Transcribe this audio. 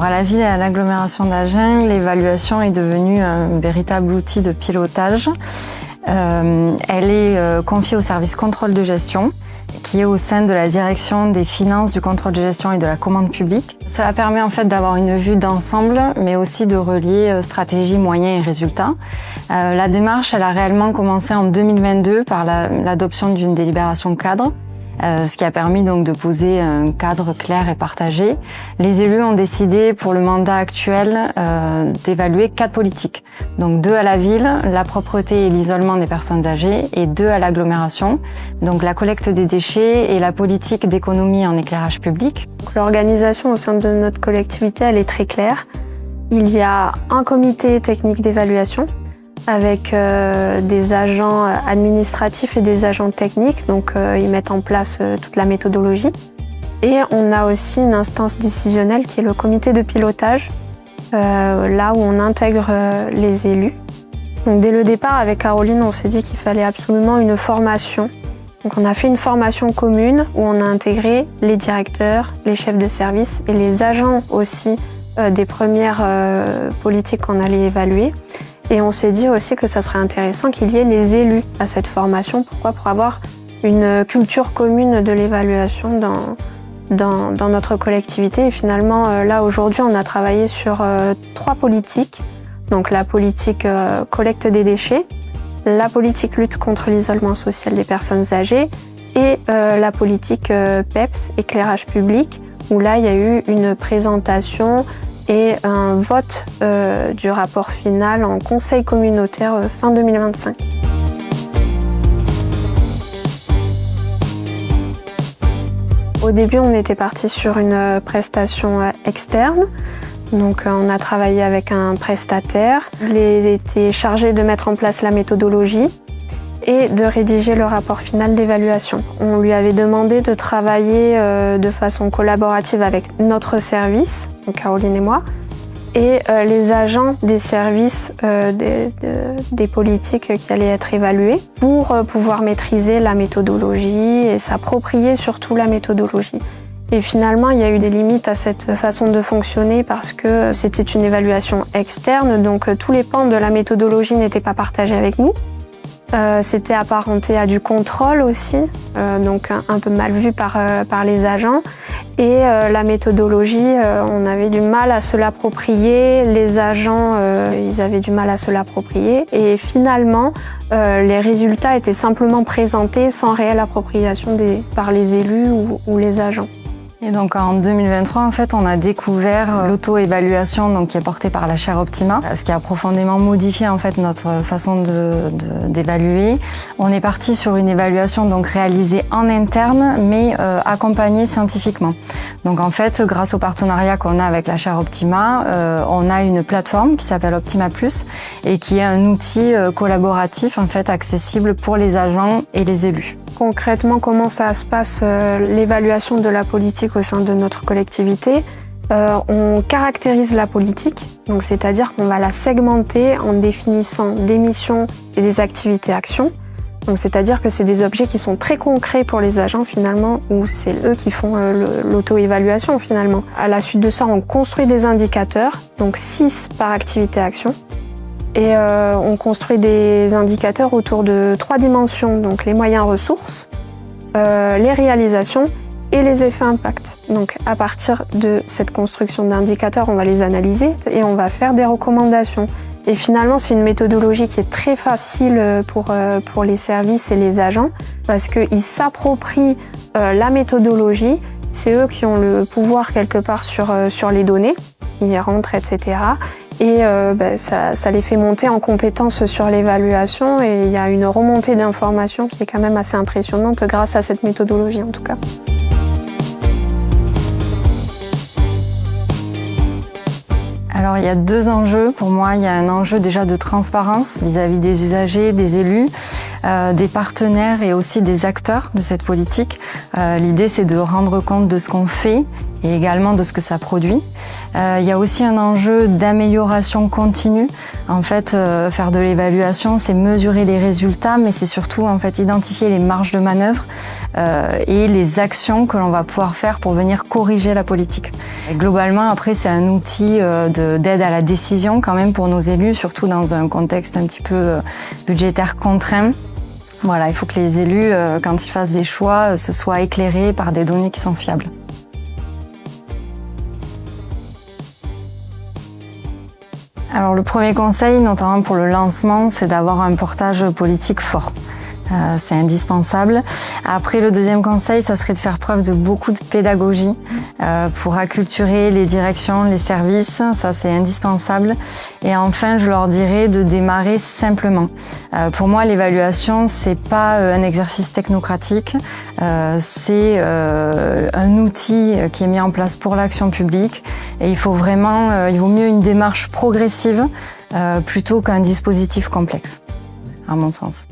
Alors à la ville et à l'agglomération d'Agen, l'évaluation est devenue un véritable outil de pilotage. Elle est confiée au service contrôle de gestion, qui est au sein de la direction des finances, du contrôle de gestion et de la commande publique. Cela permet en fait d'avoir une vue d'ensemble, mais aussi de relier stratégie, moyens et résultats. La démarche, elle a réellement commencé en 2022 par l'adoption d'une délibération cadre, ce qui a permis donc de poser un cadre clair et partagé. Les élus ont décidé pour le mandat actuel d'évaluer 4 politiques. Donc 2 à la ville, la propreté et l'isolement des personnes âgées, et 2 à l'agglomération, donc la collecte des déchets et la politique d'économie en éclairage public. L'organisation au sein de notre collectivité, elle est très claire. Il y a un comité technique d'évaluation avec des agents administratifs et des agents techniques, donc ils mettent en place toute la méthodologie. Et on a aussi une instance décisionnelle qui est le comité de pilotage, là où on intègre les élus. Donc dès le départ, avec Caroline, on s'est dit qu'il fallait absolument une formation. Donc on a fait une formation commune où on a intégré les directeurs, les chefs de service et les agents aussi des premières politiques qu'on allait évaluer. Et on s'est dit aussi que ça serait intéressant qu'il y ait les élus à cette formation. Pourquoi ? Pour avoir une culture commune de l'évaluation dans notre collectivité. Et finalement, là, aujourd'hui, on a travaillé sur 3 politiques. Donc la politique collecte des déchets, la politique lutte contre l'isolement social des personnes âgées et la politique PEPS, éclairage public, où là, il y a eu une présentation et un vote du rapport final en conseil communautaire fin 2025. Au début, on était parti sur une prestation externe. Donc, on a travaillé avec un prestataire. Il était chargé de mettre en place la méthodologie et de rédiger le rapport final d'évaluation. On lui avait demandé de travailler de façon collaborative avec notre service, donc Caroline et moi, et les agents des services des politiques qui allaient être évalués pour pouvoir maîtriser la méthodologie et s'approprier surtout la méthodologie. Et finalement, il y a eu des limites à cette façon de fonctionner parce que c'était une évaluation externe, donc tous les pans de la méthodologie n'étaient pas partagés avec nous. C'était apparenté à du contrôle aussi, donc un peu mal vu par les agents. Et la méthodologie, on avait du mal à se l'approprier, les agents, ils avaient du mal à se l'approprier. Et finalement, les résultats étaient simplement présentés sans réelle appropriation par les élus ou les agents. Et donc en 2023, en fait, on a découvert l'auto-évaluation donc qui est portée par la chaire Optima, ce qui a profondément modifié en fait notre façon d'évaluer. On est parti sur une évaluation donc réalisée en interne, mais accompagnée scientifiquement. Donc en fait, grâce au partenariat qu'on a avec la chaire Optima, on a une plateforme qui s'appelle Optima Plus et qui est un outil collaboratif en fait accessible pour les agents et les élus. Concrètement, comment ça se passe l'évaluation de la politique au sein de notre collectivité? On caractérise la politique, donc c'est-à-dire qu'on va la segmenter en définissant des missions et des activités-actions. Donc c'est-à-dire que c'est des objets qui sont très concrets pour les agents finalement, ou c'est eux qui font l'auto-évaluation finalement. À la suite de ça, on construit des indicateurs, donc 6 par activité-action. Et on construit des indicateurs autour de 3 dimensions, donc les moyens ressources, les réalisations et les effets impact. Donc à partir de cette construction d'indicateurs, on va les analyser et on va faire des recommandations. Et finalement, c'est une méthodologie qui est très facile pour les services et les agents parce qu'ils s'approprient la méthodologie. C'est eux qui ont le pouvoir quelque part sur les données, ils rentrent, etc. Et ça les fait monter en compétences sur l'évaluation et il y a une remontée d'informations qui est quand même assez impressionnante grâce à cette méthodologie en tout cas. Alors il y a 2 enjeux. Pour moi, il y a un enjeu déjà de transparence vis-à-vis des usagers, des élus. des partenaires et aussi des acteurs de cette politique. L'idée, c'est de rendre compte de ce qu'on fait et également de ce que ça produit. Il y a aussi un enjeu d'amélioration continue. En fait, faire de l'évaluation, c'est mesurer les résultats, mais c'est surtout en fait identifier les marges de manœuvre et les actions que l'on va pouvoir faire pour venir corriger la politique. Et globalement, après, c'est un outil d'aide à la décision quand même pour nos élus, surtout dans un contexte un petit peu budgétaire contraint. Voilà, il faut que les élus, quand ils fassent des choix, se soient éclairés par des données qui sont fiables. Alors le premier conseil, notamment pour le lancement, c'est d'avoir un portage politique fort. C'est indispensable. Après, le deuxième conseil, ça serait de faire preuve de beaucoup de pédagogie pour acculturer les directions, les services. Ça, c'est indispensable. Et enfin, je leur dirais de démarrer simplement. Pour moi, l'évaluation, c'est pas un exercice technocratique. C'est un outil qui est mis en place pour l'action publique. Et il faut vraiment, il vaut mieux une démarche progressive plutôt qu'un dispositif complexe, à mon sens.